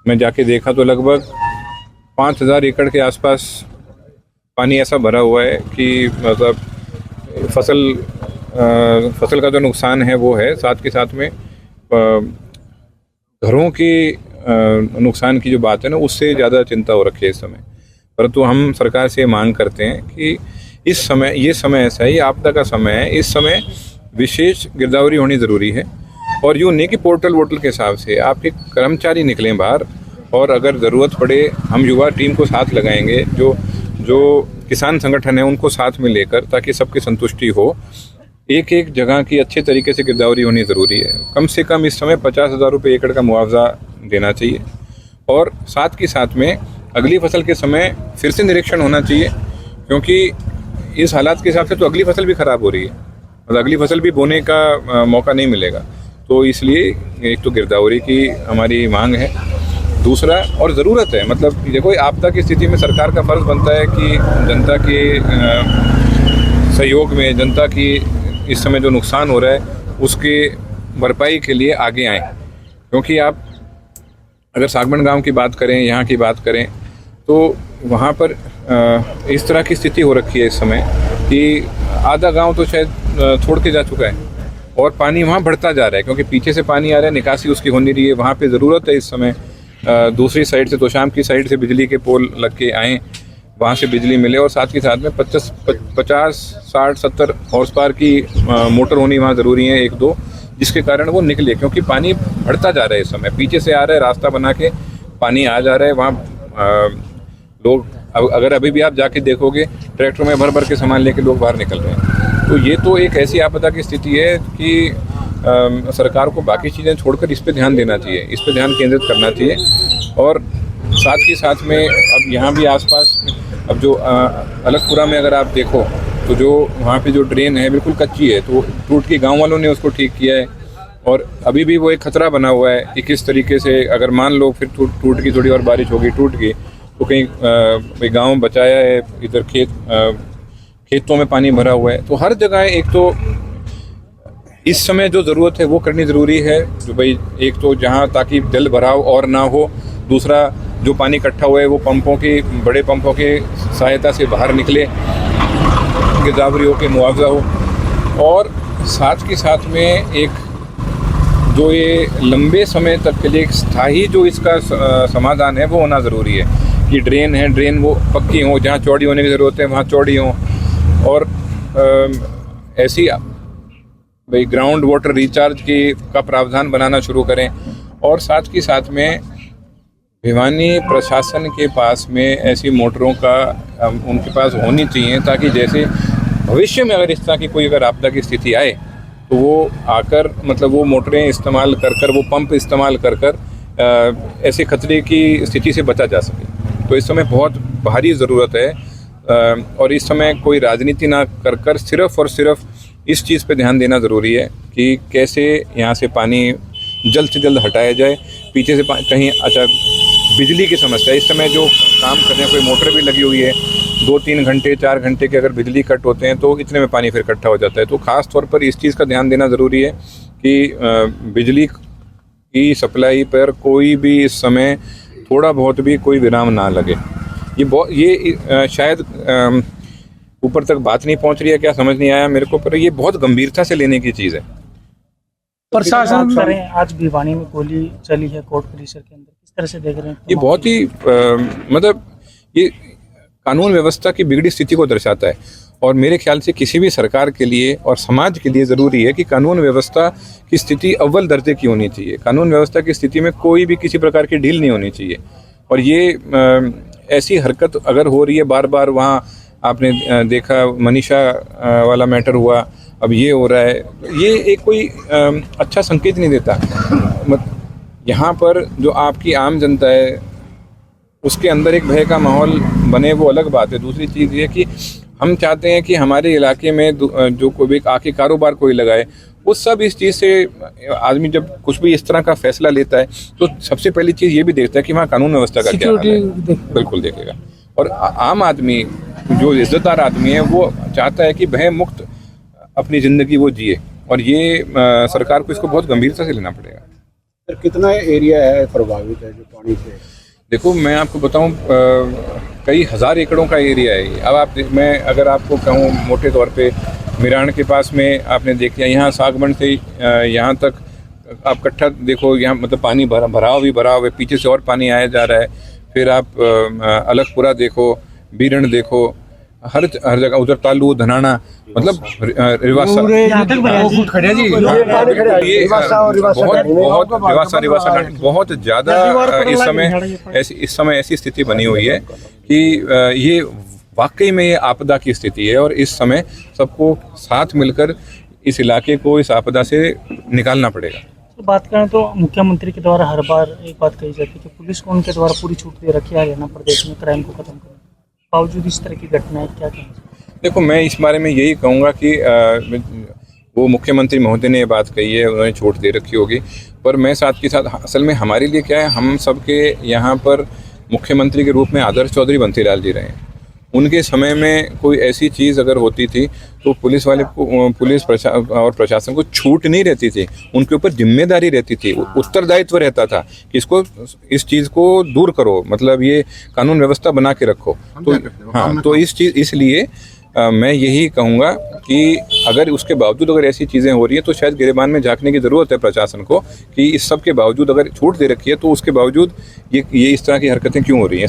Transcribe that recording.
मैं जाके देखा तो लगभग 5,000 एकड़ के आसपास पानी ऐसा भरा हुआ है कि मतलब फसल का जो नुकसान है वो है, साथ के साथ में घरों की नुकसान की जो बात है ना, उससे ज़्यादा चिंता हो रखी है इस समय। परंतु हम सरकार से मांग करते हैं कि इस समय, ये समय ऐसा है, ये आपदा का समय है, इस समय विशेष गिरदावरी होनी ज़रूरी है। और यूँ नहीं कि पोर्टल वोटल के हिसाब से आपके कर्मचारी निकलें बाहर, और अगर ज़रूरत पड़े हम युवा टीम को साथ लगाएंगे, जो किसान संगठन है उनको साथ में लेकर, ताकि सबकी संतुष्टि हो। एक एक जगह की अच्छे तरीके से गिरदावरी होनी ज़रूरी है। कम से कम इस समय 50,000 रुपये एकड़ का मुआवजा देना चाहिए, और साथ के साथ में अगली फसल के समय फिर से निरीक्षण होना चाहिए, क्योंकि इस हालात के हिसाब से तो अगली फसल भी ख़राब हो रही है और अगली फसल भी बोने का मौका नहीं मिलेगा। तो इसलिए एक तो गिरदावरी की हमारी मांग है, दूसरा और ज़रूरत है, मतलब देखो आपदा की स्थिति में सरकार का फ़र्ज़ बनता है कि जनता के सहयोग में, जनता की इस समय जो नुकसान हो रहा है उसके भरपाई के लिए आगे आएँ। क्योंकि आप अगर सागमन गांव की बात करें, यहाँ की बात करें, तो वहाँ पर इस तरह की स्थिति हो रखी है इस समय कि आधा गांव तो शायद छोड़ के जा चुका है, और पानी वहाँ बढ़ता जा रहा है, क्योंकि पीछे से पानी आ रहा है, निकासी उसकी हो नहीं रही है। वहाँ पे ज़रूरत है इस समय दूसरी साइड से, तोशाम की साइड से बिजली के पोल लग के आएँ, वहाँ से बिजली मिले, और साथ के साथ में 50, 60, 70 हॉर्स पावर की मोटर होनी वहाँ ज़रूरी है, 1-2, जिसके कारण वो निकले, क्योंकि पानी बढ़ता जा रहा है इस समय, पीछे से आ रहा है, रास्ता बना के पानी आ जा रहा है। वहाँ लोग अगर अभी भी आप जाके देखोगे, ट्रैक्टर में भर भर के सामान लेके लोग बाहर निकल रहे हैं। तो ये तो एक ऐसी आपदा की स्थिति है कि सरकार को बाकी चीज़ें छोड़कर इस पे ध्यान देना चाहिए, इस पे ध्यान केंद्रित करना चाहिए। और साथ ही साथ में अब यहाँ भी आसपास, अब जो अलगपुरा में अगर आप देखो तो जो वहाँ पे जो ड्रेन है बिल्कुल कच्ची है, तो टूट के गांव वालों ने उसको ठीक किया है, और अभी भी वो एक खतरा बना हुआ है कि किस तरीके से अगर मान लो फिर टूट गई, थोड़ी और बारिश होगी, टूट गई, तो कहीं गांव बचाया है, इधर खेतों में पानी भरा हुआ है। तो हर जगह एक तो इस समय जो ज़रूरत है वो करनी ज़रूरी है, जो भाई एक तो जहाँ ताकि जल भराव और ना हो, दूसरा जो पानी इकट्ठा हुआ है वो बड़े पंपों के सहायता से बाहर निकले, गिरदावरी हो के मुआवजा हो। और साथ के साथ में एक जो ये लंबे समय तक के लिए एक स्थायी जो इसका समाधान है वो होना ज़रूरी है कि ड्रेन वो पक्की हो, जहाँ चौड़ी होने की ज़रूरत है वहाँ चौड़ी हो, और ऐसी भाई ग्राउंड वाटर रिचार्ज का प्रावधान बनाना शुरू करें। और साथ के साथ में भिवानी प्रशासन के पास में ऐसी मोटरों का उनके पास होनी चाहिए, ताकि जैसे भविष्य में अगर इस तरह की कोई अगर आपदा की स्थिति आए तो वो आकर, मतलब वो मोटरें इस्तेमाल कर वो पंप इस्तेमाल कर ऐसे खतरे की स्थिति से बचा जा सके। तो इस समय बहुत भारी ज़रूरत है, और इस समय कोई राजनीति ना कर सिर्फ और सिर्फ इस चीज़ पे ध्यान देना ज़रूरी है कि कैसे यहाँ से पानी जल्द से जल्द हटाया जाए। पीछे से कहीं अच्छा बिजली की समस्या, इस समय जो काम कर रहे हैं, कोई मोटर भी लगी हुई है, 2-3 घंटे 4 घंटे के अगर बिजली कट होते हैं तो इतने में पानी फिर इकट्ठा हो जाता है। तो ख़ास तौर पर इस चीज़ का ध्यान देना ज़रूरी है कि बिजली की सप्लाई पर कोई भी इस समय थोड़ा बहुत भी कोई विराम ना लगे। ये शायद ऊपर तक बात नहीं पहुंच रही है, क्या समझ नहीं आया मेरे को, पर ये बहुत गंभीरता से लेने की चीज़ है। प्रशासन करें, आज भिवानी में गोली चली है कोर्ट परिसर के अंदर, किस तरह से देख रहे हैं? ये बहुत ही मतलब ये कानून व्यवस्था की बिगड़ी स्थिति को दर्शाता है, और मेरे ख्याल से किसी भी सरकार के लिए और समाज के लिए ज़रूरी है कि कानून व्यवस्था की स्थिति अव्वल दर्जे की होनी चाहिए। कानून व्यवस्था की स्थिति में कोई भी किसी प्रकार की ढील नहीं होनी चाहिए। और ये ऐसी हरकत अगर हो रही है बार बार, वहाँ आपने देखा मनीषा वाला मैटर हुआ, अब ये हो रहा है, ये एक कोई अच्छा संकेत नहीं देता। यहाँ पर जो आपकी आम जनता है उसके अंदर एक भय का माहौल बने, वो अलग बात है। दूसरी चीज़ ये कि हम चाहते हैं कि हमारे इलाके में जो कोई भी आके कारोबार कोई लगाए, वो सब इस चीज़ से आदमी जब कुछ भी इस तरह का फैसला लेता है तो सबसे पहली चीज़ ये भी देखता है कि वहाँ कानून व्यवस्था का क्या हाल है, बिल्कुल देखेगा। और आम आदमी जो इज्जतदार आदमी है वो चाहता है कि भय मुक्त अपनी ज़िंदगी वो जिए, और ये सरकार को इसको बहुत गंभीरता से लेना पड़ेगा। सर कितना एरिया है प्रभावित है जो पानी से? देखो मैं आपको बताऊं, कई हज़ार एकड़ों का एरिया है ये। अब मैं अगर आपको कहूं मोटे तौर पे, मिराण के पास में आपने देख लिया, यहाँ सागबन से यहाँ तक आप कट्ठा देखो, यहाँ मतलब पानी भराव है, पीछे से और पानी आया जा रहा है। फिर आप अलगपुरा देखो, बीरण देखो, हर जगह, उधर तालू, धनाना, मतलब रिवासा, बहुत ज़्यादा इस समय ऐसी स्थिति बनी हुई है कि ये वाकई में ये आपदा की स्थिति है, और इस समय सबको साथ मिलकर इस इलाके को इस आपदा से निकालना पड़ेगा। तो बात करें तो मुख्यमंत्री के द्वारा हर बार एक बात कही जाती है कि पुलिस को उनके द्वारा पूरी छूट दे रखी है हरियाणा प्रदेश में क्राइम को खत्म करने, बावजूद इस तरह की घटनाएं क्या कहेंगे? देखो मैं इस बारे में यही कहूँगा कि वो मुख्यमंत्री महोदय ने ये बात कही है, उन्होंने छूट दे रखी होगी, पर मैं साथ के साथ असल में हमारे लिए क्या है, हम सबके यहाँ पर मुख्यमंत्री के रूप में आदर्श चौधरी बंसीलाल जी रहे हैं। उनके समय में कोई ऐसी चीज़ अगर होती थी तो पुलिस और प्रशासन को छूट नहीं रहती थी, उनके ऊपर जिम्मेदारी रहती थी, उत्तरदायित्व रहता था कि इस चीज़ को दूर करो, मतलब ये कानून व्यवस्था बना के रखो। तो हाँ, तो इसलिए मैं यही कहूँगा कि अगर उसके बावजूद अगर ऐसी चीज़ें हो रही है तो शायद गिरेबान में झांकने की ज़रूरत है प्रशासन को, कि इस सब के बावजूद अगर छूट दे रखी है तो उसके बावजूद ये इस तरह की हरकतें क्यों हो रही हैं।